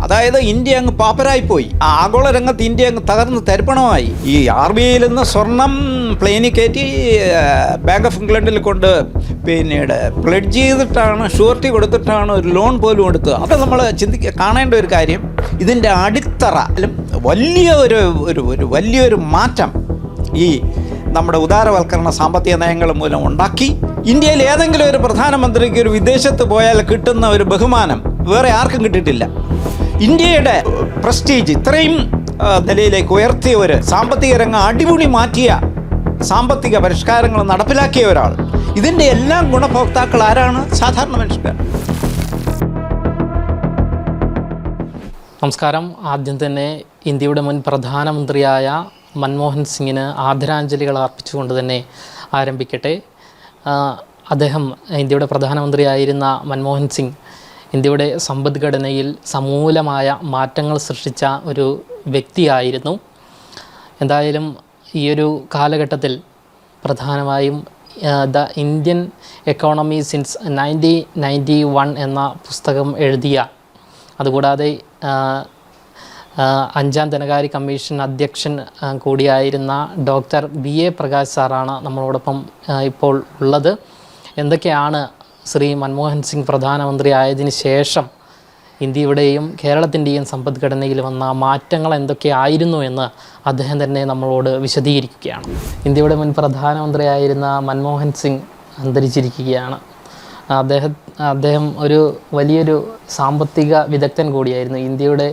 അതായത് ഇന്ത്യ അങ്ങ് പാപ്പരായിപ്പോയി. ആഗോള രംഗത്ത് ഇന്ത്യ അങ്ങ് തകർന്ന് തരിപ്പണമായി. ഈ RBIയിൽ നിന്ന് സ്വർണം പ്ലെയിനിൽ കയറ്റി ബാങ്ക് ഓഫ് ഇംഗ്ലണ്ടിൽ കൊണ്ട് പിന്നീട് പ്ലെഡ്ജ് ചെയ്തിട്ടാണ്, ഷുവർട്ടി കൊടുത്തിട്ടാണ് ഒരു ലോൺ പോലും എടുത്തത്. അത് നമ്മൾ കാണേണ്ട ഒരു കാര്യം, ഇതിൻ്റെ അടിത്തറ വലിയൊരു മാറ്റം ഈ നമ്മുടെ ഉദാരവൽക്കരണ സാമ്പത്തിക നയങ്ങൾ മൂലം ഉണ്ടാക്കി. ഇന്ത്യയിൽ ഏതെങ്കിലും ഒരു പ്രധാനമന്ത്രിക്ക് ഒരു വിദേശത്ത് പോയാൽ കിട്ടുന്ന ഒരു ബഹുമാനം വേറെ ആർക്കും കിട്ടിയിട്ടില്ല. ഇന്ത്യയുടെ പ്രസ്റ്റീജ് ഇത്രയും നിലയിലേക്ക് ഉയർത്തിയ ഒരു സാമ്പത്തിക രംഗം അടിപൊളി മാറ്റിയ സാമ്പത്തിക പരിഷ്കാരങ്ങൾ നടപ്പിലാക്കിയ ഒരാൾ. ഇതിൻ്റെ എല്ലാം ഗുണഭോക്താക്കൾ ആരാണ്? സാധാരണ മനുഷ്യർ. നമസ്കാരം. ആദ്യം തന്നെ ഇന്ത്യയുടെ മുൻ പ്രധാനമന്ത്രിയായ മൻമോഹൻ സിംഗിന് ആദരാഞ്ജലികൾ അർപ്പിച്ചുകൊണ്ട് തന്നെ ആരംഭിക്കട്ടെ. അദ്ദേഹം ഇന്ത്യയുടെ പ്രധാനമന്ത്രിയായിരുന്ന മൻമോഹൻ സിംഗ് ഇന്ത്യയുടെ സമ്പദ്ഘടനയിൽ സമൂലമായ മാറ്റങ്ങൾ സൃഷ്ടിച്ച ഒരു വ്യക്തിയായിരുന്നു. എന്തായാലും ഈയൊരു കാലഘട്ടത്തിൽ പ്രധാനമായും ദ ഇന്ത്യൻ എക്കോണമി സിൻസ് 1991 എന്ന പുസ്തകം എഴുതിയ, അതുകൂടാതെ 5ാം ധനകാര്യ കമ്മീഷൻ അധ്യക്ഷൻ കൂടിയായിരുന്ന ഡോക്ടർ BA പ്രകാശ് സാറാണ് നമ്മളോടൊപ്പം ഇപ്പോൾ ഉള്ളത്. എന്തൊക്കെയാണ് ശ്രീ മൻമോഹൻ സിംഗ് പ്രധാനമന്ത്രി ആയതിനു ശേഷം ഇന്ത്യയുടെയും കേരളത്തിൻ്റെയും സമ്പദ്ഘടനയിൽ വന്ന മാറ്റങ്ങൾ എന്തൊക്കെയായിരുന്നു എന്ന് അദ്ദേഹം തന്നെ നമ്മളോട് വിശദീകരിക്കുകയാണ്. ഇന്ത്യയുടെ മുൻ പ്രധാനമന്ത്രിയായിരുന്ന മൻമോഹൻ സിംഗ് അന്തരിച്ചിരിക്കുകയാണ്. അദ്ദേഹം ഒരു വലിയൊരു സാമ്പത്തിക വിദഗ്ധൻ കൂടിയായിരുന്നു. ഇന്ത്യയുടെ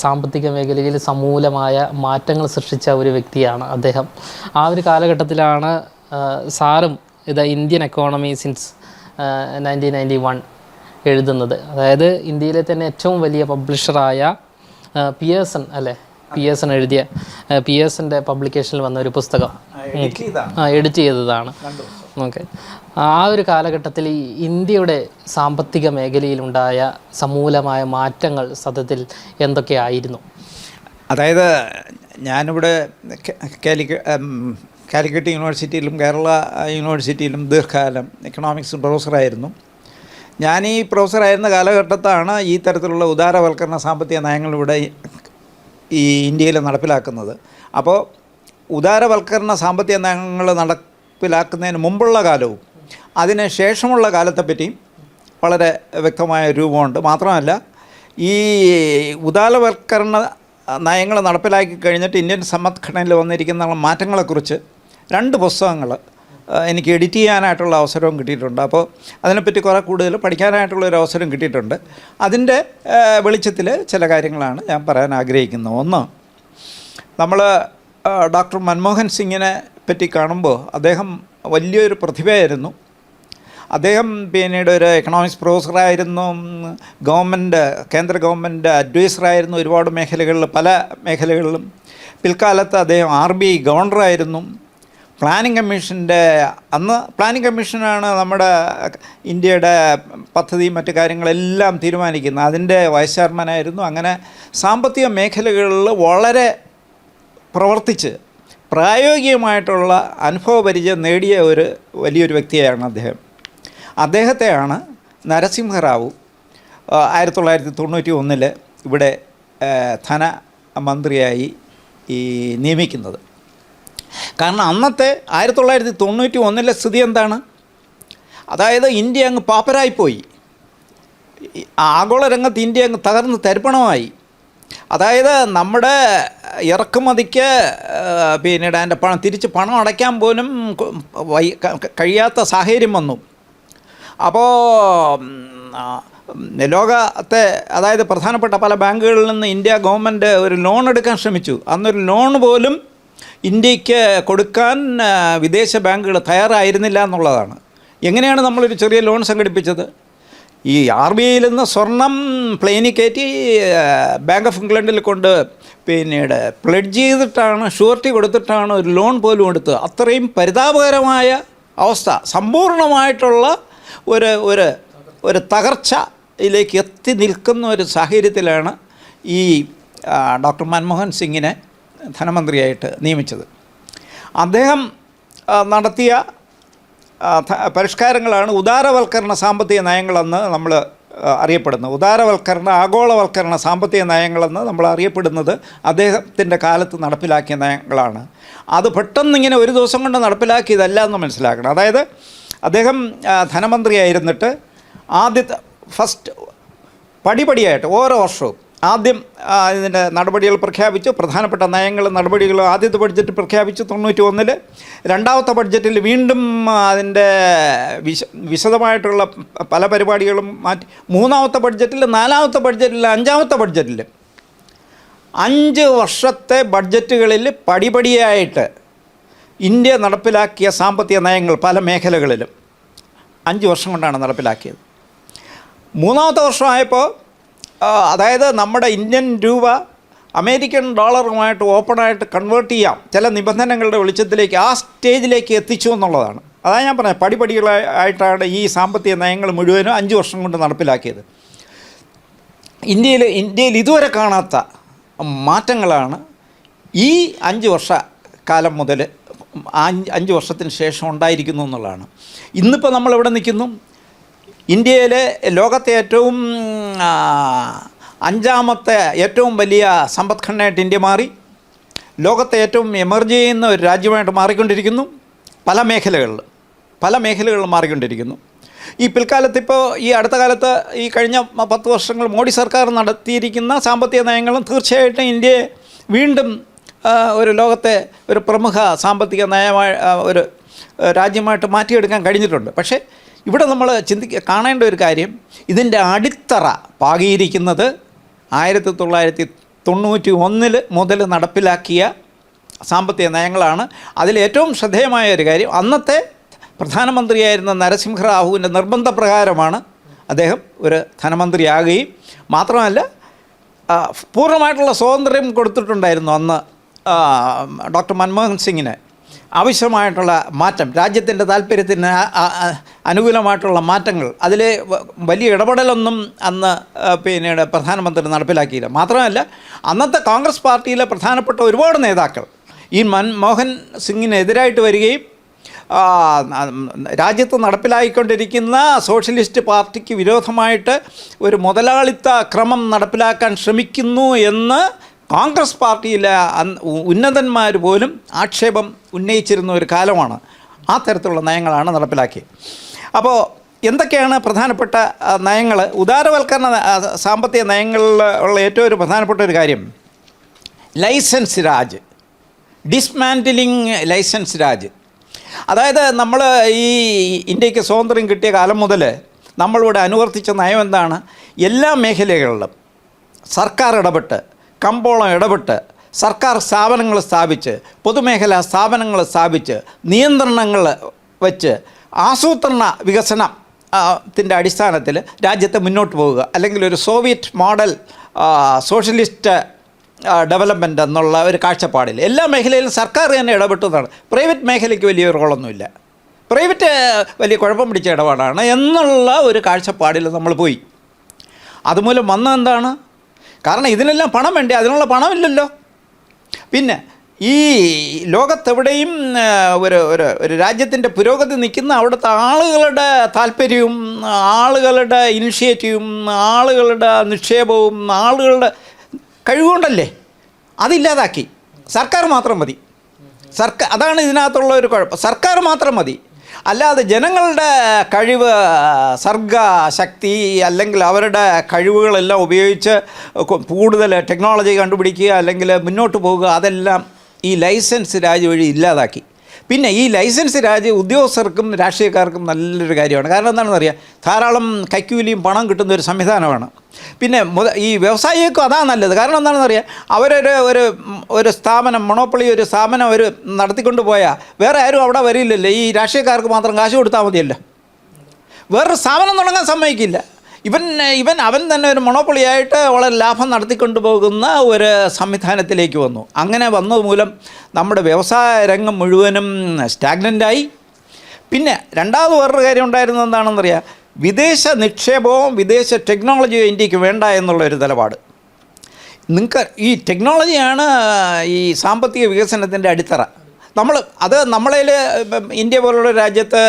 സാമ്പത്തിക മേഖലയിൽ സമൂലമായ മാറ്റങ്ങൾ സൃഷ്ടിച്ച ഒരു വ്യക്തിയാണ് അദ്ദേഹം. ആ ഒരു കാലഘട്ടത്തിലാണ് സാറും ഇത് ഇന്ത്യൻ എക്കോണമി സിൻസ് 1991 എഴുതുന്നത്. അതായത് ഇന്ത്യയിലെ തന്നെ ഏറ്റവും വലിയ പബ്ലിഷറായ പിയേഴ്സൺ എഴുതിയ പിയേഴ്സൻ്റെ പബ്ലിക്കേഷനിൽ വന്ന ഒരു പുസ്തകം എഡിറ്റ് ചെയ്തതാണ്. ഓക്കെ. ആ ഒരു കാലഘട്ടത്തിൽ ഈ ഇന്ത്യയുടെ സാമ്പത്തിക മേഖലയിലുണ്ടായ സമൂലമായ മാറ്റങ്ങൾ സത്യത്തിൽ എന്തൊക്കെയായിരുന്നു? അതായത് ഞാനിവിടെ കാലിക്കറ്റ് യൂണിവേഴ്സിറ്റിയിലും കേരള യൂണിവേഴ്സിറ്റിയിലും ദീർഘകാലം എക്കണോമിക്സ് പ്രൊഫസറായിരുന്നു. ഞാൻ ഈ പ്രൊഫസറായിരുന്ന കാലഘട്ടത്താണ് ഈ തരത്തിലുള്ള ഉദാരവൽക്കരണ സാമ്പത്തിക നയങ്ങൾ ഇവിടെ ഈ ഇന്ത്യയിൽ നടപ്പിലാക്കുന്നത്. അപ്പോൾ ഉദാരവൽക്കരണ സാമ്പത്തിക നയങ്ങൾ നടപ്പിലാക്കുന്നതിന് മുമ്പുള്ള കാലവും അതിന് ശേഷമുള്ള കാലത്തെപ്പറ്റിയും വളരെ വ്യക്തമായ രൂപമുണ്ട്. മാത്രമല്ല, ഈ ഉദാരവൽക്കരണ നയങ്ങൾ നടപ്പിലാക്കി കഴിഞ്ഞിട്ട് ഇന്ത്യൻ സമ്പദ്ഘടനയിൽ വന്നിരിക്കുന്ന മാറ്റങ്ങളെക്കുറിച്ച് 2 പുസ്തകങ്ങൾ എനിക്ക് എഡിറ്റ് ചെയ്യാനായിട്ടുള്ള അവസരവും കിട്ടിയിട്ടുണ്ട്. അപ്പോൾ അതിനെപ്പറ്റി കുറേ കൂടുതൽ പഠിക്കാനായിട്ടുള്ളൊരു അവസരം കിട്ടിയിട്ടുണ്ട്. അതിൻ്റെ വെളിച്ചത്തിൽ ചില കാര്യങ്ങളാണ് ഞാൻ പറയാൻ ആഗ്രഹിക്കുന്നത്. ഒന്ന്, നമ്മൾ ഡോക്ടർ മൻമോഹൻ സിംഗിനെ പറ്റി കാണുമ്പോൾ അദ്ദേഹം വലിയൊരു പ്രതിഭയായിരുന്നു. അദ്ദേഹം പിന്നീട് ഒരു എക്കണോമിക്സ് പ്രൊഫസറായിരുന്നു, കേന്ദ്ര ഗവൺമെൻറ് അഡ്വൈസറായിരുന്നു ഒരുപാട് മേഖലകളിൽ, പല മേഖലകളിലും. പിൽക്കാലത്ത് അദ്ദേഹം RBI ഗവർണറായിരുന്നു. പ്ലാനിംഗ് കമ്മീഷനാണ് നമ്മുടെ ഇന്ത്യയുടെ പദ്ധതി മറ്റു കാര്യങ്ങളെല്ലാം തീരുമാനിക്കുന്നത്. അതിൻ്റെ വൈസ് ചെയർമാനായിരുന്നു. അങ്ങനെ സാമ്പത്തിക മേഖലകളിൽ വളരെ പ്രവർത്തിച്ച് പ്രായോഗികമായിട്ടുള്ള അനുഭവപരിചയം നേടിയ ഒരു വലിയൊരു വ്യക്തിയാണ് അദ്ദേഹം. അദ്ദേഹത്തെയാണ് നരസിംഹറാവു 1991 ഇവിടെ ധനമന്ത്രിയായി നിയമിക്കുന്നത്. കാരണം അന്നത്തെ 1991 സ്ഥിതി എന്താണ്? അതായത് ഇന്ത്യ അങ്ങ് പാപ്പരായിപ്പോയി. ആഗോള രംഗത്ത് ഇന്ത്യ അങ്ങ് തകർന്ന് തരിപ്പണമായി. അതായത് നമ്മുടെ ഇറക്കുമതിക്ക് പിന്നീട് അതിൻ്റെ തിരിച്ച് പണം അടയ്ക്കാൻ പോലും കഴിയാത്ത സാഹചര്യം വന്നു. അപ്പോൾ ലോകത്തെ, അതായത് പ്രധാനപ്പെട്ട പല ബാങ്കുകളിൽ നിന്ന് ഇന്ത്യ ഗവൺമെൻറ് ഒരു ലോൺ എടുക്കാൻ ശ്രമിച്ചു. അന്നൊരു ലോൺ പോലും ഇന്ത്യക്ക് കൊടുക്കാൻ വിദേശ ബാങ്കുകൾ തയ്യാറായിരുന്നില്ല എന്നുള്ളതാണ്. എങ്ങനെയാണ് നമ്മളൊരു ചെറിയ ലോൺ സംഘടിപ്പിച്ചത്? ഈ RBIയിൽ നിന്ന് സ്വർണം പ്ലെയിനിൽ കയറ്റി ബാങ്ക് ഓഫ് ഇംഗ്ലണ്ടിൽ കൊണ്ട് പിന്നീട് പ്ലെഡ്ജ് ചെയ്തിട്ടാണ്, ഷുവർട്ടി കൊടുത്തിട്ടാണ് ഒരു ലോൺ പോലും എടുത്തത്. അത്രയും പരിതാപകരമായ അവസ്ഥ, സമ്പൂർണ്ണമായിട്ടുള്ള ഒരു തകർച്ചയിലേക്ക് എത്തി നിൽക്കുന്ന ഒരു സാഹചര്യത്തിലാണ് ഈ ഡോക്ടർ മൻമോഹൻ സിംഗിനെ ധനമന്ത്രിയായിട്ട് നിയമിച്ചത്. അദ്ദേഹം നടത്തിയ പരിഷ്കാരങ്ങളാണ് ഉദാരവൽക്കരണ സാമ്പത്തിക നയങ്ങളെന്ന് നമ്മൾ അറിയപ്പെടുന്നത്. ഉദാരവൽക്കരണ, ആഗോളവൽക്കരണ സാമ്പത്തിക നയങ്ങളെന്ന് നമ്മൾ അറിയപ്പെടുന്നത് അദ്ദേഹത്തിൻ്റെ കാലത്ത് നടപ്പിലാക്കിയ നയങ്ങളാണ്. അത് പെട്ടെന്നിങ്ങനെ ഒരു ദിവസം കൊണ്ട് നടപ്പിലാക്കിയതല്ല എന്ന് മനസ്സിലാക്കണം. അതായത് അദ്ദേഹം ധനമന്ത്രിയായിരുന്നിട്ട് ആദ്യത്തെ ഫസ്റ്റ് പടിപടിയായിട്ട് ഓരോ വർഷവും ആദ്യം ഇതിൻ്റെ നടപടികൾ പ്രഖ്യാപിച്ചു, പ്രധാനപ്പെട്ട നയങ്ങളും നടപടികളും ആദ്യത്തെ ബഡ്ജറ്റ് പ്രഖ്യാപിച്ചു 91. രണ്ടാമത്തെ ബഡ്ജറ്റിൽ വീണ്ടും അതിൻ്റെ വിശദമായിട്ടുള്ള പല പരിപാടികളും മാറ്റി. മൂന്നാമത്തെ ബഡ്ജറ്റിൽ, നാലാമത്തെ ബഡ്ജറ്റിൽ, അഞ്ചാമത്തെ ബഡ്ജറ്റിൽ 5 വർഷത്തെ ബഡ്ജറ്റുകളിൽ പടിപടിയായിട്ട് ഇന്ത്യ നടപ്പിലാക്കിയ സാമ്പത്തിക നയങ്ങൾ പല മേഖലകളിലും 5 വർഷം കൊണ്ടാണ് നടപ്പിലാക്കിയത്. മൂന്നാമത്തെ വർഷമായപ്പോൾ അതായത് നമ്മുടെ ഇന്ത്യൻ രൂപ അമേരിക്കൻ ഡോളറുമായിട്ട് ഓപ്പണായിട്ട് കൺവേർട്ട് ചെയ്യാം ചില നിബന്ധനകളുടെ വെളിച്ചത്തിലേക്ക്, ആ സ്റ്റേജിലേക്ക് എത്തിച്ചു എന്നുള്ളതാണ്. അതാണ് ഞാൻ പറഞ്ഞത്, പടിപടികളായിട്ടാണ് ഈ സാമ്പത്തിക നയങ്ങൾ മുഴുവനും 5 വർഷം കൊണ്ട് നടപ്പിലാക്കിയത്. ഇന്ത്യയിൽ ഇതുവരെ കാണാത്ത മാറ്റങ്ങളാണ് ഈ 5 വർഷ കാലം മുതൽ 5 വർഷത്തിന് ശേഷം ഉണ്ടായിരിക്കുന്നു എന്നുള്ളതാണ്. ഇന്നിപ്പോൾ നമ്മളെവിടെ നിൽക്കുന്നു? ഇന്ത്യയിലെ ലോകത്തെ ഏറ്റവും 5ാമത്തെ ഏറ്റവും വലിയ സമ്പദ്ഘടനയായിട്ട് ഇന്ത്യ മാറി. ലോകത്തെ ഏറ്റവും എമർജ് ചെയ്യുന്ന ഒരു രാജ്യമായിട്ട് മാറിക്കൊണ്ടിരിക്കുന്നു. പല മേഖലകളിൽ മാറിക്കൊണ്ടിരിക്കുന്നു. ഈ പിൽക്കാലത്ത് ഇപ്പോൾ ഈ അടുത്ത കാലത്ത് ഈ കഴിഞ്ഞ 10 വർഷങ്ങൾ മോഡി സർക്കാർ നടത്തിയിരിക്കുന്ന സാമ്പത്തിക നയങ്ങളും തീർച്ചയായിട്ടും ഇന്ത്യയെ വീണ്ടും ഒരു ലോകത്തെ ഒരു പ്രമുഖ സാമ്പത്തിക നയമായ ഒരു രാജ്യമായിട്ട് മാറ്റിയെടുക്കാൻ കഴിഞ്ഞിട്ടുണ്ട്. പക്ഷേ ഇവിടെ നമ്മൾ കാണേണ്ട ഒരു കാര്യം, ഇതിൻ്റെ അടിത്തറ പാകിയിരിക്കുന്നത് 1991 മുതൽ നടപ്പിലാക്കിയ സാമ്പത്തിക നയങ്ങളാണ്. അതിലേറ്റവും ശ്രദ്ധേയമായ ഒരു കാര്യം, അന്നത്തെ പ്രധാനമന്ത്രിയായിരുന്ന നരസിംഹറാവുവിൻ്റെ നിർബന്ധപ്രകാരമാണ് അദ്ദേഹം ഒരു ധനമന്ത്രിയാകുകയും മാത്രമല്ല പൂർണ്ണമായിട്ടുള്ള സ്വാതന്ത്ര്യം കൊടുത്തിട്ടുണ്ടായിരുന്നു അന്ന് ഡോക്ടർ മൻമോഹൻ സിംഗിന്. ആവശ്യമായിട്ടുള്ള മാറ്റം, രാജ്യത്തിൻ്റെ താല്പര്യത്തിന് അനുകൂലമായിട്ടുള്ള മാറ്റങ്ങൾ, അതിൽ വലിയ ഇടപെടലൊന്നും അന്ന് പിന്നീട് പ്രധാനമന്ത്രി നടപ്പിലാക്കിയില്ല. മാത്രമല്ല അന്നത്തെ കോൺഗ്രസ് പാർട്ടിയിലെ പ്രധാനപ്പെട്ട ഒരുപാട് നേതാക്കൾ ഈ മൻമോഹൻ സിംഗിനെതിരായിട്ട് വരികയും രാജ്യത്ത് നടപ്പിലാക്കിക്കൊണ്ടിരിക്കുന്ന സോഷ്യലിസ്റ്റ് പാർട്ടിക്ക് വിരോധമായിട്ട് ഒരു മുതലാളിത്ത ക്രമം നടപ്പിലാക്കാൻ ശ്രമിക്കുന്നു എന്ന് കോൺഗ്രസ് പാർട്ടിയിലെ ഉന്നതന്മാർ പോലും ആക്ഷേപം ഉന്നയിച്ചിരുന്ന ഒരു കാലമാണ്. ആ തരത്തിലുള്ള നയങ്ങളാണ് നടപ്പിലാക്കിയത്. അപ്പോൾ എന്തൊക്കെയാണ് പ്രധാനപ്പെട്ട നയങ്ങൾ? ഉദാരവൽക്കരണ സാമ്പത്തിക നയങ്ങളിൽ ഉള്ള ഏറ്റവും ഒരു പ്രധാനപ്പെട്ട ഒരു കാര്യം ലൈസൻസ് രാജ്, ഡിസ്മാൻറ്റിലിങ് ലൈസൻസ് രാജ്. അതായത് നമ്മൾ ഈ ഇന്ത്യക്ക് സ്വാതന്ത്ര്യം കിട്ടിയ കാലം മുതൽ നമ്മളിവിടെ അനുവർത്തിച്ച നയം എന്താണ്? എല്ലാ മേഖലകളിലും സർക്കാർ ഇടപെട്ട്, കമ്പോളം ഇടപെട്ട്, സർക്കാർ സ്ഥാപനങ്ങൾ സ്ഥാപിച്ച്, പൊതുമേഖലാ സ്ഥാപനങ്ങൾ സ്ഥാപിച്ച്, നിയന്ത്രണങ്ങൾ വെച്ച് ആസൂത്രണ വികസനത്തിൻ്റെ അടിസ്ഥാനത്തിൽ രാജ്യത്തെ മുന്നോട്ട് പോവുക, അല്ലെങ്കിൽ ഒരു സോവിയറ്റ് മോഡൽ സോഷ്യലിസ്റ്റ് ഡെവലപ്മെൻറ്റ് എന്നുള്ള ഒരു കാഴ്ചപ്പാടിൽ എല്ലാ മേഖലയിലും സർക്കാർ തന്നെ ഇടപെട്ടതാണ്. പ്രൈവറ്റ് മേഖലയ്ക്ക് വലിയ റോളൊന്നുമില്ല, പ്രൈവറ്റ് വലിയ കുഴപ്പം പിടിച്ച ഇടപാടാണ് എന്നുള്ള ഒരു കാഴ്ചപ്പാടിൽ നമ്മൾ പോയി. അതുമൂലം വന്നതെന്താണ്? കാരണം ഇതിനെല്ലാം പണം വേണ്ടേ, അതിനുള്ള പണമില്ലല്ലോ. പിന്നെ ഈ ലോകത്തെവിടെയും ഒരു രാജ്യത്തിൻ്റെ പുരോഗതി നിൽക്കുന്ന അവിടുത്തെ ആളുകളുടെ താല്പര്യവും ആളുകളുടെ ഇനിഷ്യേറ്റീവും ആളുകളുടെ നിക്ഷേപവും ആളുകളുടെ കഴിവുകൊണ്ടല്ലേ, അതില്ലാതാക്കി. സർക്കാർ മാത്രം മതി. അതാണ് ഇതിനകത്തുള്ള ഒരു കുഴപ്പം. സർക്കാർ മാത്രം മതി, അല്ലാതെ ജനങ്ങളുടെ കഴിവ്, സർഗശക്തി അല്ലെങ്കിൽ അവരുടെ കഴിവുകളെല്ലാം ഉപയോഗിച്ച് കൂടുതൽ ടെക്നോളജി കണ്ടുപിടിക്കുക അല്ലെങ്കിൽ മുന്നോട്ട് പോകുക, അതെല്ലാം ഈ ലൈസൻസ് രാജ് വഴി ഇല്ലാതാക്കി. പിന്നെ ഈ ലൈസൻസ് രാജ് ഉദ്യോഗസ്ഥർക്കും രാഷ്ട്രീയക്കാർക്കും നല്ലൊരു കാര്യമാണ്. കാരണം എന്താണെന്ന് അറിയാം, ധാരാളം കൈക്കൂലിയും പണം കിട്ടുന്ന ഒരു സംവിധാനമാണ്. പിന്നെ ഈ വ്യവസായികൾക്കും അതാണ് നല്ലത്. കാരണം എന്താണെന്ന് അറിയാം, ഒരു സ്ഥാപനം, മൊണോപ്പൊളി ഒരു സ്ഥാപനം അവർ നടത്തിക്കൊണ്ട് പോയാൽ വേറെ ആരും അവിടെ വരില്ലല്ലോ. ഈ രാഷ്ട്രീയക്കാർക്ക് മാത്രം കാശ് കൊടുത്താൽ മതിയല്ലോ, വേറൊരു സ്ഥാപനം തുടങ്ങാൻ സമ്മതിക്കില്ല. അവൻ തന്നെ ഒരു മൊണോപ്പൊളിയായിട്ട് വളരെ ലാഭം നടത്തിക്കൊണ്ട് പോകുന്ന ഒരു സംവിധാനത്തിലേക്ക് വന്നു. അങ്ങനെ വന്നത് മൂലം നമ്മുടെ വ്യവസായ രംഗം മുഴുവനും സ്റ്റാഗ്നൻ്റായി. പിന്നെ രണ്ടാമത് വേറൊരു കാര്യം ഉണ്ടായിരുന്നത് എന്താണെന്നറിയാം, വിദേശ നിക്ഷേപവും വിദേശ ടെക്നോളജിയോ ഇന്ത്യക്ക് വേണ്ട എന്നുള്ളൊരു നിലപാട്. നിങ്ങൾക്ക് ഈ ടെക്നോളജിയാണ് ഈ സാമ്പത്തിക വികസനത്തിൻ്റെ അടിത്തറ. നമ്മളതിൽ ഇന്ത്യ പോലുള്ള രാജ്യത്ത്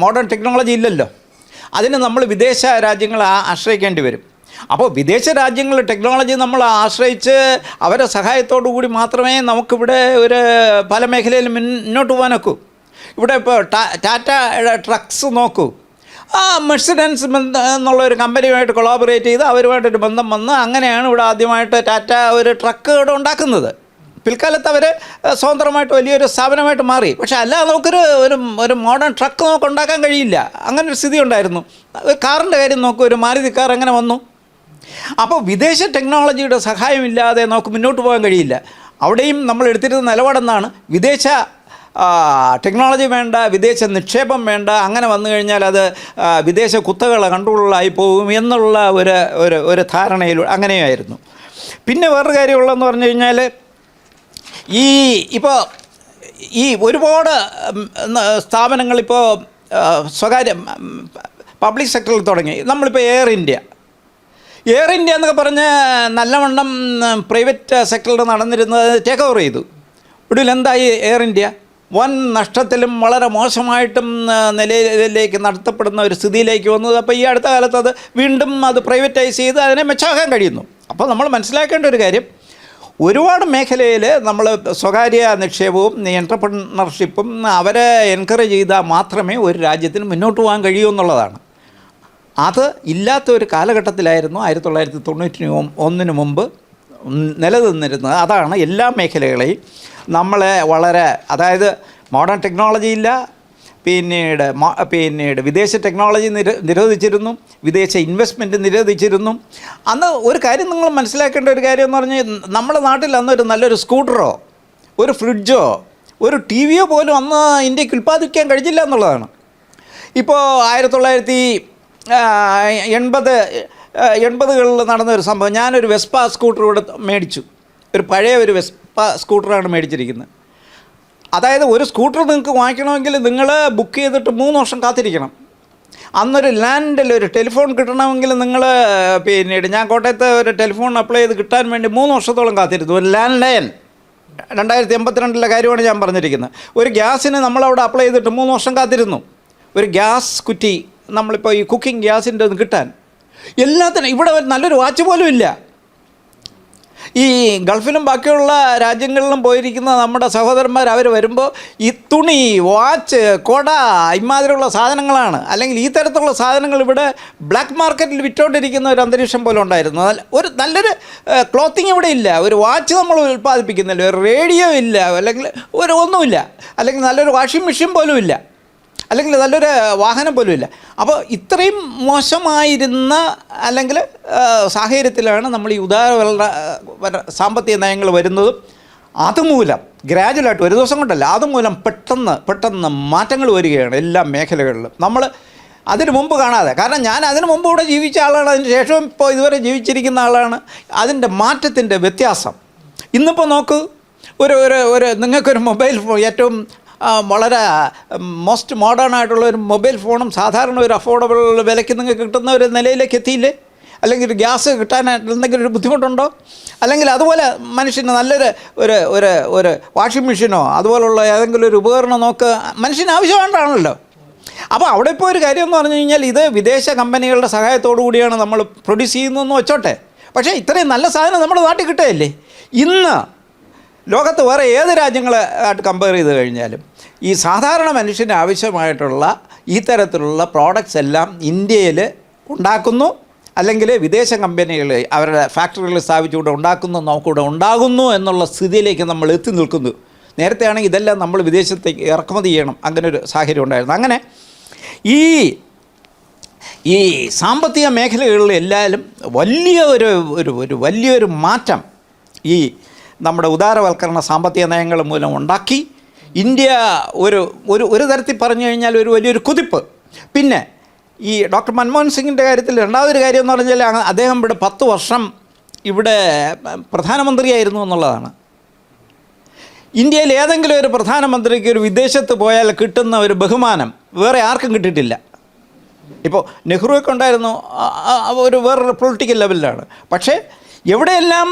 മോഡേൺ ടെക്നോളജി ഇല്ലല്ലോ. അതിന് നമ്മൾ വിദേശ രാജ്യങ്ങളെ ആശ്രയിക്കേണ്ടി വരും. അപ്പോൾ വിദേശ രാജ്യങ്ങൾ ടെക്നോളജി നമ്മൾ ആശ്രയിച്ച് അവരുടെ സഹായത്തോടു കൂടി മാത്രമേ നമുക്കിവിടെ ഒരു പല മേഖലയിലും മുന്നോട്ട് പോകാനൊക്കൂ. ഇവിടെ ഇപ്പോൾ ടാറ്റ ട്രക്സ് നോക്കൂ, മെഴ്സിഡൻസ് എന്നുള്ളൊരു കമ്പനിയുമായിട്ട് കൊളാബറേറ്റ് ചെയ്ത് അവരുമായിട്ടൊരു ബന്ധം വന്ന് അങ്ങനെയാണ് ഇവിടെ ആദ്യമായിട്ട് ടാറ്റ ഒരു ട്രക്ക് ഇവിടെ ഉണ്ടാക്കുന്നത്. പിൽക്കാലത്ത് അവർ സ്വതന്ത്രമായിട്ട് വലിയൊരു സ്ഥാപനമായിട്ട് മാറി. പക്ഷേ അല്ലാതെ നമുക്കൊരു ഒരു മോഡേൺ ട്രക്ക് നമുക്ക് ഉണ്ടാക്കാൻ കഴിയില്ല. അങ്ങനെ ഒരു സ്ഥിതി ഉണ്ടായിരുന്നു. കാറിൻ്റെ കാര്യം നോക്കൂ, ഒരു മാരുതി കാർ എങ്ങനെ വന്നു? അപ്പോൾ വിദേശ ടെക്നോളജിയുടെ സഹായമില്ലാതെ നമുക്ക് മുന്നോട്ട് പോകാൻ കഴിയില്ല. അവിടെയും നമ്മൾ എടുത്തിരുന്ന നിലപാടെന്നാണ്, വിദേശ ടെക്നോളജി വേണ്ട, വിദേശ നിക്ഷേപം വേണ്ട, അങ്ങനെ വന്നു കഴിഞ്ഞാൽ അത് വിദേശ കുത്തകളെ കൺട്രോളായി പോകും എന്നുള്ള ഒരു ധാരണയിൽ അങ്ങനെയായിരുന്നു. പിന്നെ വേറൊരു കാര്യമുള്ളതെന്ന് പറഞ്ഞു കഴിഞ്ഞാൽ ഇപ്പോൾ ഈ ഒരുപാട് സ്ഥാപനങ്ങളിപ്പോൾ സ്വകാര്യ പബ്ലിക് സെക്ടറിൽ തുടങ്ങി. നമ്മളിപ്പോൾ എയർ ഇന്ത്യ എന്നൊക്കെ പറഞ്ഞ് നല്ലവണ്ണം പ്രൈവറ്റ് സെക്ടറിൽ നടന്നിരുന്നത് ടേക്ക് ഓവർ ചെയ്തു. ഒടുവിൽ എന്തായി? എയർ ഇന്ത്യ വൻ നഷ്ടത്തിലും വളരെ മോശമായിട്ടും നിലയിലേക്ക് നടത്തപ്പെടുന്ന ഒരു സ്ഥിതിയിലേക്ക് വന്നത്. അപ്പോൾ ഈ അടുത്ത കാലത്ത് അത് വീണ്ടും അത് പ്രൈവറ്റൈസ് ചെയ്ത് അതിനെ മെച്ചമാക്കാൻ കഴിയുന്നു. അപ്പോൾ നമ്മൾ മനസ്സിലാക്കേണ്ട ഒരു കാര്യം, ഒരുപാട് മേഖലയിൽ നമ്മൾ സ്വകാര്യ നിക്ഷേപവും എൻ്റർപ്രണർഷിപ്പും അവരെ എൻകറേജ് ചെയ്താൽ മാത്രമേ ഒരു രാജ്യത്തിന് മുന്നോട്ട് പോകാൻ കഴിയൂ എന്നുള്ളതാണ്. അത് ഇല്ലാത്ത ഒരു കാലഘട്ടത്തിലായിരുന്നു 1991 മുമ്പ് നിലനിന്നിരുന്നത്. അതാണ് എല്ലാ മേഖലകളെയും നമ്മളെ വളരെ, അതായത് മോഡേൺ ടെക്നോളജി ഇല്ല, പിന്നീട് വിദേശ ടെക്നോളജി നിരോധിച്ചിരുന്നു, വിദേശ ഇൻവെസ്റ്റ്മെൻറ്റ് നിരോധിച്ചിരുന്നു. അന്ന് ഒരു കാര്യം നിങ്ങൾ മനസ്സിലാക്കേണ്ട ഒരു കാര്യം എന്ന് പറഞ്ഞാൽ, നമ്മുടെ നാട്ടിൽ അന്ന് ഒരു നല്ലൊരു സ്കൂട്ടറോ ഒരു ഫ്രിഡ്ജോ ഒരു ടി വിയോ പോലും അന്ന് ഇന്ത്യക്ക് ഉൽപ്പാദിപ്പിക്കാൻ കഴിഞ്ഞില്ല എന്നുള്ളതാണ്. ഇപ്പോൾ 1980കളിൽ നടന്നൊരു സംഭവം, ഞാനൊരു വെസ്പ സ്കൂട്ടർ ഇവിടെ മേടിച്ചു. ഒരു പഴയ ഒരു വെസ്പ സ്കൂട്ടറാണ് മേടിച്ചിരിക്കുന്നത്. അതായത് ഒരു സ്കൂട്ടർ നിങ്ങൾക്ക് വാങ്ങിക്കണമെങ്കിൽ നിങ്ങൾ ബുക്ക് ചെയ്തിട്ട് 3 വർഷം കാത്തിരിക്കണം. അന്നൊരു ലാൻഡിൽ ഒരു ടെലിഫോൺ കിട്ടണമെങ്കിൽ നിങ്ങൾ പിന്നീട്, ഞാൻ കോട്ടയത്ത് ഒരു ടെലിഫോൺ അപ്ലൈ ചെയ്ത് കിട്ടാൻ വേണ്ടി 3 വർഷത്തോളം കാത്തിരുന്നു. ഒരു ലാൻഡ് ലൈൻ 2082 കാര്യമാണ് ഞാൻ പറഞ്ഞിരിക്കുന്നത്. ഒരു ഗ്യാസിന് നമ്മളവിടെ അപ്ലൈ ചെയ്തിട്ട് 3 വർഷം കാത്തിരുന്നു. ഒരു ഗ്യാസ് കുറ്റി നമ്മളിപ്പോൾ ഈ കുക്കിംഗ് ഗ്യാസിൻ്റെ ഒന്ന് കിട്ടാൻ. എല്ലാത്തിനും ഇവിടെ നല്ലൊരു വാച്ച് പോലും ഇല്ല. ഈ ഗൾഫിലും ബാക്കിയുള്ള രാജ്യങ്ങളിലും പോയിരിക്കുന്ന നമ്മുടെ സഹോദരന്മാർ അവർ വരുമ്പോൾ ഈ തുണി, വാച്ച്, കൊട ഇമാതിരിയുള്ള സാധനങ്ങളാണ്, അല്ലെങ്കിൽ ഈ തരത്തിലുള്ള സാധനങ്ങൾ ഇവിടെ ബ്ലാക്ക് മാർക്കറ്റിൽ വിറ്റോണ്ടിരിക്കുന്ന ഒരു അന്തരീക്ഷം പോലെ ഉണ്ടായിരുന്നു. ഒരു നല്ലൊരു ക്ലോത്തിങ് ഇവിടെ ഇല്ല, ഒരു വാച്ച് നമ്മൾ ഉൽപ്പാദിപ്പിക്കുന്നില്ല, ഒരു റേഡിയോ ഇല്ല, അല്ലെങ്കിൽ ഒന്നുമില്ല, അല്ലെങ്കിൽ നല്ലൊരു വാഷിംഗ് മെഷീൻ പോലും ഇല്ല, അല്ലെങ്കിൽ നല്ലൊരു വാഹനം പോലും ഇല്ല. അപ്പോൾ ഇത്രയും മോശമായിരുന്ന അല്ലെങ്കിൽ സാഹചര്യത്തിലാണ് നമ്മൾ ഈ സാമ്പത്തിക നയങ്ങൾ വരുന്നതും. അതുമൂലം ഗ്രാജുവലായിട്ട് ഒരു ദിവസം കൊണ്ടല്ല, അതുമൂലം പെട്ടെന്ന് മാറ്റങ്ങൾ വരികയാണ് എല്ലാ മേഖലകളിലും. നമ്മൾ അതിന് മുമ്പ് കാണാതെ, കാരണം ഞാൻ അതിന് മുമ്പ് ഇവിടെ ജീവിച്ച ആളാണ്, അതിന് ശേഷം ഇപ്പോൾ ഇതുവരെ ജീവിച്ചിരിക്കുന്ന ആളാണ്. അതിൻ്റെ മാറ്റത്തിൻ്റെ വ്യത്യാസം ഇന്നിപ്പോൾ നോക്കൂ. ഒരു നിങ്ങൾക്കൊരു മൊബൈൽ ഫോൺ, ഏറ്റവും വളരെ മോസ്റ്റ് മോഡേൺ ആയിട്ടുള്ള ഒരു മൊബൈൽ ഫോണും സാധാരണ ഒരു അഫോർഡബിൾ വിലയ്ക്ക് നിങ്ങൾക്ക് കിട്ടുന്ന ഒരു നിലയിലേക്ക് എത്തിയില്ലേ? അല്ലെങ്കിൽ ഒരു ഗ്യാസ് കിട്ടാനായിട്ട് എന്തെങ്കിലും ഒരു ബുദ്ധിമുട്ടുണ്ടോ? അല്ലെങ്കിൽ അതുപോലെ മനുഷ്യന് നല്ലൊരു ഒരു വാഷിംഗ് മെഷീനോ അതുപോലുള്ള ഏതെങ്കിലും ഒരു ഉപകരണം മനുഷ്യന് ആവശ്യമായിട്ടാണല്ലോ. അപ്പോൾ അവിടെ ഇപ്പോൾ ഒരു കാര്യം എന്ന് പറഞ്ഞു കഴിഞ്ഞാൽ, ഇത് വിദേശ കമ്പനികളുടെ സഹായത്തോടു കൂടിയാണ് നമ്മൾ പ്രൊഡ്യൂസ് ചെയ്യുന്നതെന്ന് വെച്ചോട്ടെ, പക്ഷേ ഇത്രയും നല്ല സാധനം നമ്മുടെ നാട്ടിൽ കിട്ടുകയില്ലേ? ഇന്ന് ലോകത്ത് വേറെ ഏത് രാജ്യങ്ങളായിട്ട് കമ്പയർ ചെയ്ത് കഴിഞ്ഞാലും ഈ സാധാരണ മനുഷ്യന് ആവശ്യമായിട്ടുള്ള ഈ തരത്തിലുള്ള പ്രോഡക്റ്റ്സ് എല്ലാം ഇന്ത്യയിൽ ഉണ്ടാക്കുന്നു, അല്ലെങ്കിൽ വിദേശ കമ്പനികൾ അവരുടെ ഫാക്ടറികൾ സ്ഥാപിച്ചുകൂടെ ഉണ്ടാക്കുന്നു, നമുക്കിവിടെ ഉണ്ടാകുന്നു എന്നുള്ള സ്ഥിതിയിലേക്ക് നമ്മൾ എത്തി നിൽക്കുന്നു. നേരത്തെ ആണെങ്കിൽ ഇതെല്ലാം നമ്മൾ വിദേശത്തേക്ക് ഇറക്കുമതി ചെയ്യണം, അങ്ങനെ ഒരു സാഹചര്യം ഉണ്ടായിരുന്നു. അങ്ങനെ ഈ സാമ്പത്തിക മേഖലകളിൽ എല്ലാവരും വലിയൊരു മാറ്റം ഈ നമ്മുടെ ഉദാരവൽക്കരണ സാമ്പത്തിക നയങ്ങൾ മൂലം ഉണ്ടാക്കി. ഇന്ത്യ ഒരു തരത്തിൽ പറഞ്ഞു കഴിഞ്ഞാൽ വലിയൊരു കുതിപ്പ്. പിന്നെ ഈ ഡോക്ടർ മൻമോഹൻ സിംഗിൻ്റെ കാര്യത്തിൽ രണ്ടാമതൊരു കാര്യം എന്ന് പറഞ്ഞാൽ, അദ്ദേഹം ഇവിടെ 10 വർഷം ഇവിടെ പ്രധാനമന്ത്രിയായിരുന്നു എന്നുള്ളതാണ്. ഇന്ത്യയിൽ ഏതെങ്കിലും ഒരു പ്രധാനമന്ത്രിക്ക് ഒരു വിദേശത്ത് പോയാൽ കിട്ടുന്ന ഒരു ബഹുമാനം വേറെ ആർക്കും കിട്ടിയിട്ടില്ല. ഇപ്പോൾ നെഹ്റുവൊക്കെ ഉണ്ടായിരുന്നു, വേറൊരു പൊളിറ്റിക്കൽ ലെവലിലാണ്. പക്ഷേ എവിടെയെല്ലാം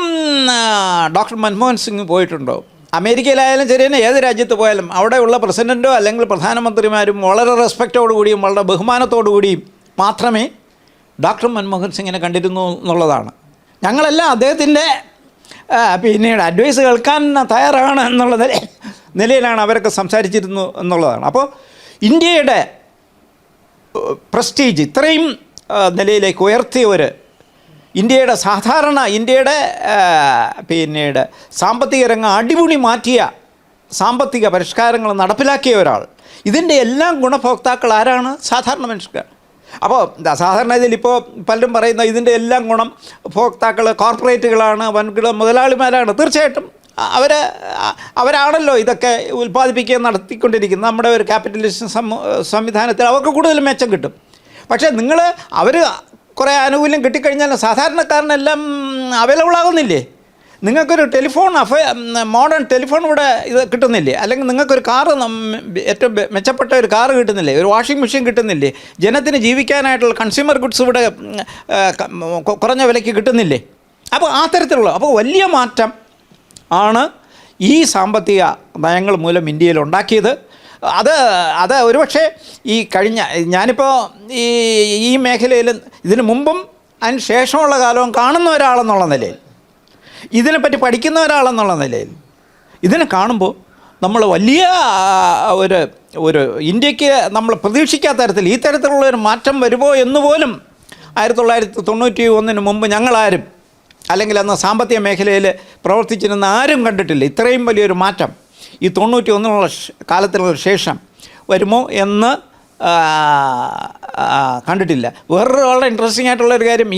ഡോക്ടർ മൻമോഹൻ സിംഗ് പോയിട്ടുണ്ടോ, അമേരിക്കയിലായാലും ശരി തന്നെ, ഏത് രാജ്യത്ത് പോയാലും അവിടെയുള്ള പ്രസിഡൻറ്റോ അല്ലെങ്കിൽ പ്രധാനമന്ത്രിമാരും വളരെ റെസ്പെക്റ്റോടു കൂടിയും വളരെ ബഹുമാനത്തോടു കൂടിയും മാത്രമേ ഡോക്ടർ മൻമോഹൻ സിംഗിനെ കണ്ടിരുന്നു എന്നുള്ളതാണ്. ഞങ്ങളെല്ലാം അദ്ദേഹത്തിൻ്റെ പിന്നീട് അഡ്വൈസ് കേൾക്കാൻ തയ്യാറാണ് എന്നുള്ള നിലയിലാണ് അവരൊക്കെ സംസാരിച്ചിരുന്നു എന്നുള്ളതാണ്. അപ്പോൾ ഇന്ത്യയുടെ പ്രസ്റ്റീജ് ഇത്രയും നിലയിലേക്ക് ഉയർത്തിയവർ, ഇന്ത്യയുടെ പിന്നീട് സാമ്പത്തിക രംഗം അടിപൊളി മാറ്റിയ സാമ്പത്തിക പരിഷ്കാരങ്ങൾ നടപ്പിലാക്കിയ ഒരാൾ, ഇതിൻ്റെ എല്ലാം ഗുണഭോക്താക്കൾ ആരാണ്? സാധാരണ മനുഷ്യർ. അപ്പോൾ സാധാരണ ഇതിലിപ്പോൾ പലരും പറയുന്ന ഇതിൻ്റെ എല്ലാം ഗുണം ഭോക്താക്കൾ കോർപ്പറേറ്റുകളാണ്, വൻകിട മുതലാളിമാരാണ്. തീർച്ചയായിട്ടും അവരാണല്ലോ ഇതൊക്കെ ഉൽപ്പാദിപ്പിക്കുകയും നടത്തിക്കൊണ്ടിരിക്കുന്നത്. നമ്മുടെ ഒരു ക്യാപിറ്റലിസ്റ്റ് സംവിധാനത്തിൽ അവർക്ക് കൂടുതൽ മെച്ചം കിട്ടും. പക്ഷേ അവർ കുറേ ആനുകൂല്യം കിട്ടിക്കഴിഞ്ഞാൽ സാധാരണക്കാരനെല്ലാം അവൈലബിൾ ആകുന്നില്ലേ? നിങ്ങൾക്കൊരു ടെലിഫോൺ മോഡേൺ ടെലിഫോൺ ഇവിടെ ഇത് കിട്ടുന്നില്ലേ? അല്ലെങ്കിൽ നിങ്ങൾക്കൊരു കാറ്, ഏറ്റവും മെച്ചപ്പെട്ട ഒരു കാറ് കിട്ടുന്നില്ലേ? ഒരു വാഷിംഗ് മെഷീൻ കിട്ടുന്നില്ലേ? ജനത്തിന് ജീവിക്കാനായിട്ടുള്ള കൺസ്യൂമർ ഗുഡ്സ് ഇവിടെ കുറഞ്ഞ വിലയ്ക്ക് കിട്ടുന്നില്ലേ? അപ്പോൾ ആ തരത്തിലുള്ള വലിയ മാറ്റം ആണ് ഈ സാമ്പത്തിക നയങ്ങൾ മൂലം ഇന്ത്യയിൽ ഉണ്ടാക്കിയത്. അത് ഒരുപക്ഷെ ഞാനിപ്പോൾ ഈ മേഖലയിൽ ഇതിന് മുമ്പും അതിന് ശേഷമുള്ള കാലവും കാണുന്ന ഒരാളെന്നുള്ള നിലയിൽ, ഇതിനെപ്പറ്റി പഠിക്കുന്ന ഒരാളെന്നുള്ള നിലയിൽ ഇതിനെ കാണുമ്പോൾ നമ്മൾ വലിയ ഒരു ഇന്ത്യക്ക് നമ്മൾ പ്രതീക്ഷിക്കാത്ത തരത്തിൽ ഈ തരത്തിലുള്ളൊരു മാറ്റം വരുമോ എന്ന് പോലും 1991 മുമ്പ് ഞങ്ങളാരും, അല്ലെങ്കിൽ അന്ന് സാമ്പത്തിക മേഖലയിൽ പ്രവർത്തിച്ചിരുന്ന ആരും കണ്ടിട്ടില്ല. ഇത്രയും വലിയൊരു മാറ്റം ഈ 91 കാലത്തിനുള്ള ശേഷം വരുമോ എന്ന് കണ്ടിട്ടില്ല. വേറൊരു വളരെ ഇൻട്രസ്റ്റിംഗ് ആയിട്ടുള്ളൊരു കാര്യം,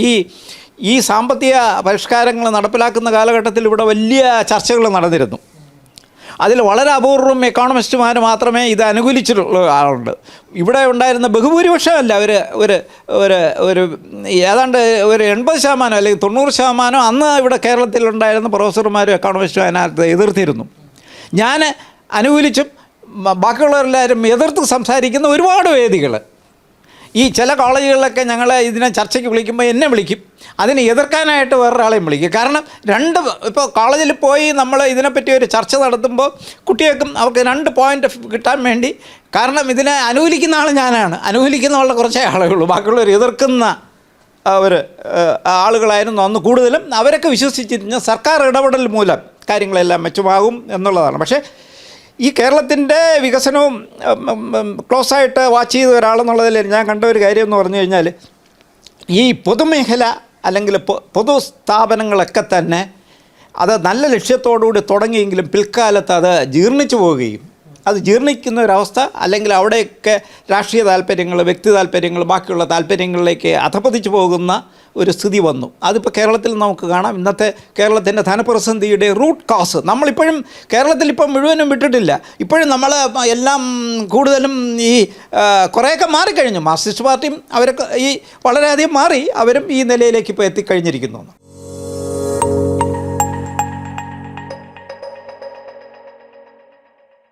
ഈ സാമ്പത്തിക പരിഷ്കാരങ്ങൾ നടപ്പിലാക്കുന്ന കാലഘട്ടത്തിൽ ഇവിടെ വലിയ ചർച്ചകൾ നടന്നിരുന്നു. അതിൽ വളരെ അപൂർവം എക്കോണമിസ്റ്റുമാർ മാത്രമേ ഇത് അനുകൂലിച്ചിട്ടുള്ള ആളുണ്ട്. ഇവിടെ ഉണ്ടായിരുന്ന ബഹുഭൂരിപക്ഷമല്ല, ഒരു ഏതാണ്ട് ഒരു 80% അല്ലെങ്കിൽ 90% അന്ന് ഇവിടെ കേരളത്തിലുണ്ടായിരുന്ന പ്രൊഫസർമാരും എക്കോണമിസ്റ്റും അതിനകത്ത് എതിർത്തിരുന്നു. ഞാൻ അനുകൂലിച്ചും ബാക്കിയുള്ളവരെല്ലാവരും എതിർത്ത് സംസാരിക്കുന്ന ഒരുപാട് വേദികൾ, ഈ ചില കോളേജുകളിലൊക്കെ ഞങ്ങൾ ഇതിനെ ചർച്ചയ്ക്ക് വിളിക്കുമ്പോൾ എന്നെ വിളിക്കും, അതിനെ എതിർക്കാനായിട്ട് വേറൊരാളെയും വിളിക്കും. കാരണം ഇപ്പോൾ കോളേജിൽ പോയി നമ്മൾ ഇതിനെപ്പറ്റി ഒരു ചർച്ച നടത്തുമ്പോൾ കുട്ടികൾക്കും അവർക്ക് 2 പോയിൻ്റ് കിട്ടാൻ വേണ്ടി, കാരണം ഇതിനെ അനുകൂലിക്കുന്ന ആൾ ഞാനാണ്, അനുകൂലിക്കുന്ന ആളുടെ കുറച്ചേ ആളുകളുള്ളൂ, ബാക്കിയുള്ളവർ എതിർക്കുന്ന ആളുകളായിരുന്നു അന്ന് കൂടുതലും. അവരൊക്കെ വിശ്വസിച്ചിരുന്ന സർക്കാർ ഇടപെടൽ മൂലം കാര്യങ്ങളെല്ലാം മെച്ചമാകും എന്നുള്ളതാണ്. പക്ഷേ ഈ കേരളത്തിൻ്റെ വികസനവും ക്ലോസായിട്ട് വാച്ച് ചെയ്ത ഒരാളെന്നുള്ളതിൽ ഞാൻ കണ്ട ഒരു കാര്യം എന്ന് പറഞ്ഞു കഴിഞ്ഞാൽ, ഈ പൊതുമേഖല അല്ലെങ്കിൽ പൊതു സ്ഥാപനങ്ങളൊക്കെ തന്നെ അത് നല്ല ലക്ഷ്യത്തോടുകൂടി തുടങ്ങിയെങ്കിലും പിൽക്കാലത്ത് അത് ജീർണിച്ചു പോവുകയും, അത് ജീർണിക്കുന്ന ഒരവസ്ഥ, അല്ലെങ്കിൽ അവിടെയൊക്കെ രാഷ്ട്രീയ താല്പര്യങ്ങൾ, വ്യക്തി താല്പര്യങ്ങൾ, ബാക്കിയുള്ള താല്പര്യങ്ങളിലേക്ക് അധപതിച്ചു പോകുന്ന ഒരു സ്ഥിതി വന്നു. അതിപ്പോൾ കേരളത്തിൽ നമുക്ക് കാണാം. ഇന്നത്തെ കേരളത്തിൻ്റെ ധനപ്രതിസന്ധിയുടെ റൂട്ട് കോസ് നമ്മളിപ്പോഴും കേരളത്തിൽ ഇപ്പം മുഴുവനും വിട്ടിട്ടില്ല. ഇപ്പോഴും നമ്മൾ എല്ലാം കൂടുതലും കുറേയൊക്കെ മാറിക്കഴിഞ്ഞു. മാർക്സിസ്റ്റ് പാർട്ടിയും അവരൊക്കെ വളരെയധികം മാറി, അവരും ഈ നിലയിലേക്ക് ഇപ്പോൾ എത്തിക്കഴിഞ്ഞിരിക്കുന്നു.